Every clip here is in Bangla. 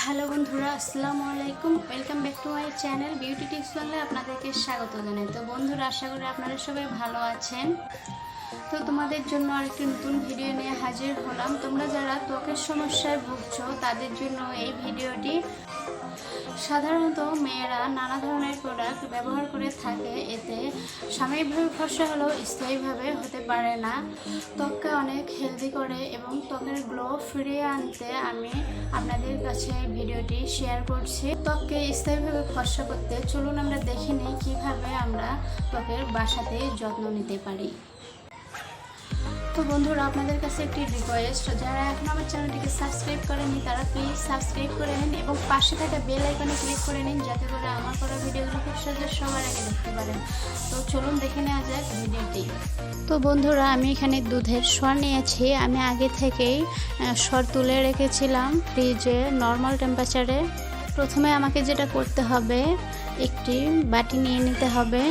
হ্যালো বন্ধুরা, আসসালামু আলাইকুম। Welcome back to my channel beauty tips বাংলায় আপনাদেরকে স্বাগত জানাই। তো বন্ধুরা, আশা করি আপনারা সবাই ভালো আছেন। তো তোমাদের জন্য আরেকটি নতুন ভিডিও নিয়ে হাজির হলাম। তোমরা যারা ত্বকের সমস্যায় ভুগছো তাদের জন্য এই ভিডিওটি। সাধারণত মেয়েরা নানা ধরনের প্রোডাক্ট ব্যবহার করে থাকে, এতে সাময়িকভাবে ফর্সা হলেও স্থায়ীভাবে হতে পারে না। ত্বককে অনেক হেলদি করে এবং ত্বকের গ্লো ফিরিয়ে আনতে আমি আপনাদের কাছে ভিডিওটি শেয়ার করছি। ত্বককে স্থায়ীভাবে ফর্সা করতে চলুন আমরা দেখে নিই কীভাবে আমরা ত্বকের বাসাতে যত্ন নিতে পারি। তো বন্ধুরা, আপনাদের কাছে একটি রিকোয়েস্ট, যারা এখন আমার চ্যানেলটিকে সাবস্ক্রাইব করেনি তারা প্লিজ সাবস্ক্রাইব করে নিন এবং পাশে থাকা বেল আইকনে ক্লিক করে নিন, যাতে করে আমার করা ভিডিওগুলো খুব সহজে সবার আগে দেখতে পারেন। তো চলুন দেখে নেওয়া যাক ভিডিওটি। তো বন্ধুরা, আমি এখানে দুধের সর নিয়েছি। আমি আগে থেকেই সর তুলে রেখেছিলাম ফ্রিজে নর্মাল টেম্পারেচারে। প্রথমে আমাকে যেটা করতে হবে, একটি বাটি নিয়ে নিতে হবে।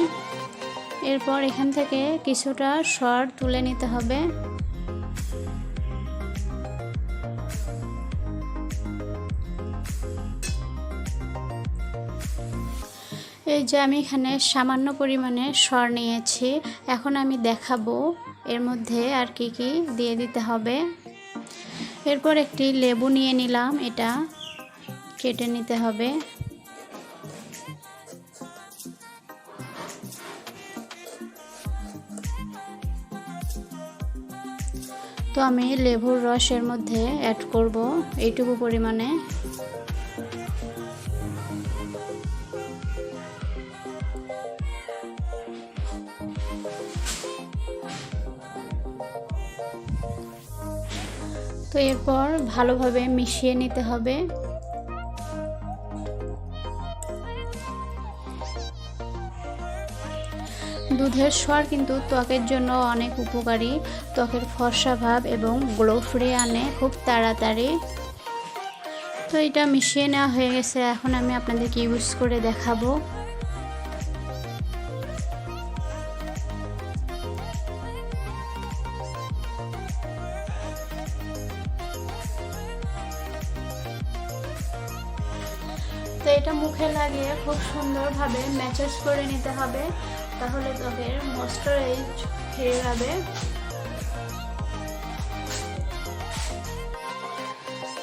এরপর এখান থেকে কিছুটা সর তুলে নিতে হবে। এই যে আমি এখানে সামান্য পরিমাণে সর নিয়েছি। এখন আমি দেখাবো এর মধ্যে আর কি কি দিয়ে দিতে হবে। এরপর একটি লেবু নিয়ে নিলাম, এটা কেটে নিতে হবে। তো আমি লেবুর রস এর মধ্যে অ্যাড করব এইটুকু পরিমাণে। তো এরপর ভালোভাবে মিশিয়ে নিতে হবে। দুধের সর কিন্তু ত্বকের জন্য অনেক উপকারী। ত্বকের ফর্সা ভাব এবং গ্লো ফিরিয়ে আনে খুব তাড়াতাড়ি। তো এটা মিশিয়ে নেওয়া হয়ে গেছে। এখন আমি আপনাদেরকে ইউজ করে দেখাবো। তো এটা মুখে লাগিয়ে খুব সুন্দরভাবে ম্যাসাজ করে নিতে হবে, তাহলে ত্বকের ময়েশ্চারাইজ ফিরে যাবে।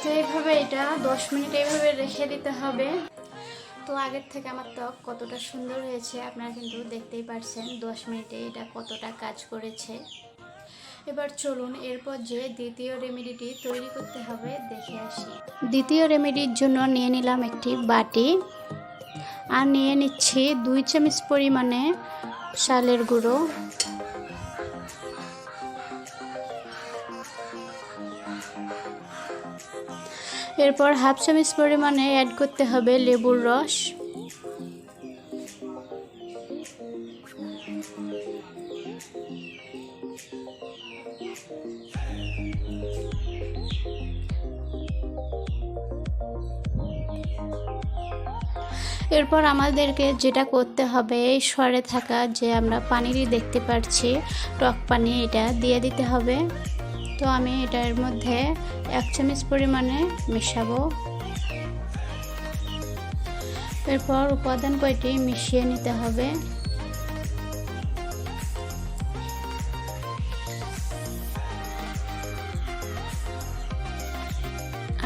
তো এইভাবে এটা 10 মিনিট এইভাবে রেখে দিতে হবে। তো আগের থেকে আমার ত্বক কতটা সুন্দর হয়েছে আপনারা কিন্তু দেখতেই পারছেন 10 মিনিটে এটা কতটা কাজ করেছে। এবার চলুন এরপর যে দ্বিতীয় রেমেডিটি তৈরি করতে হবে দেখে আসি। দ্বিতীয় রেমেডির জন্য নিয়ে নিলাম একটি বাটি, আর নিয়ে নিচ্ছি 2 চামচ পরিমাণে চালের গুঁড়ো। এরপর হাফ চামচ পরিমাণে অ্যাড করতে হবে লেবুর রস। এরপর আমাদেরকে যেটা করতে হবে, এই সরে থাকা যে আমরা পানিটি দেখতে পাচ্ছি টক পানি, এটা দিয়ে দিতে হবে। তো আমি এটার মধ্যে 1 চামচ পরিমাণে মেশাবো। এরপর উপাদান কয়টি মিশিয়ে নিতে হবে।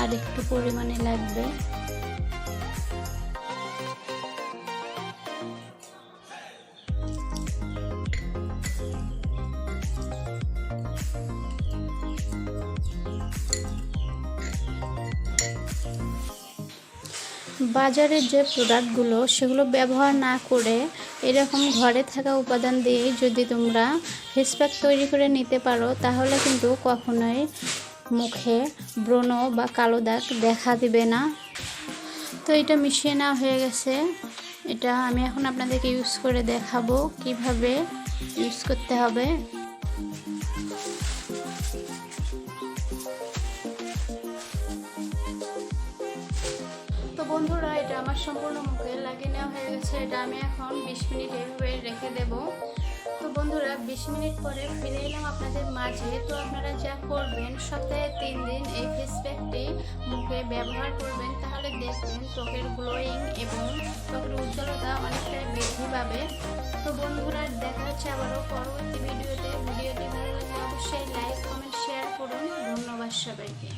আর একটু পরিমাণে লাগবে। বাজারের যে প্রোডাক্টগুলো সেগুলো ব্যবহার না করে এরকম ঘরে থাকা উপাদান দিয়ে যদি তোমরা ফেস প্যাক তৈরি করে নিতে পারো, তাহলে কিন্তু কখনোই মুখে ব্রণ বা কালো দাগ দেখা দিবে না। তো এটা মিশিয়ে নেওয়া হয়ে গেছে। এটা আমি এখন আপনাদেরকে ইউজ করে দেখাবো কিভাবে ইউজ করতে হবে। তো বন্ধুরা, এটা আমার সম্পূর্ণ মুখে লাগিয়ে নেওয়া হয়ে গেছে। এটা আমি এখন 20 মিনিট এইভাবে রেখে দেব। তো বন্ধুরা 20 মিনিট পরে ফিরে এলাম আপনাদের মাঝে। তো আপনারা যা করবেন, সপ্তাহে 3 দিন এই ফেস প্যাকটি মুখে ব্যবহার করবেন, তাহলে দেখবেন ত্বকের গ্লোয়িং এবং ত্বকের উজ্জ্বলতা অনেকটাই বৃদ্ধি পাবে। তো বন্ধুরা দেখা হচ্ছে আবারও পরবর্তী ভিডিওতে। ভিডিওটি ভালো লাগলে অবশ্যই লাইক, কমেন্ট, শেয়ার করুন। ধন্যবাদ সবাইকে।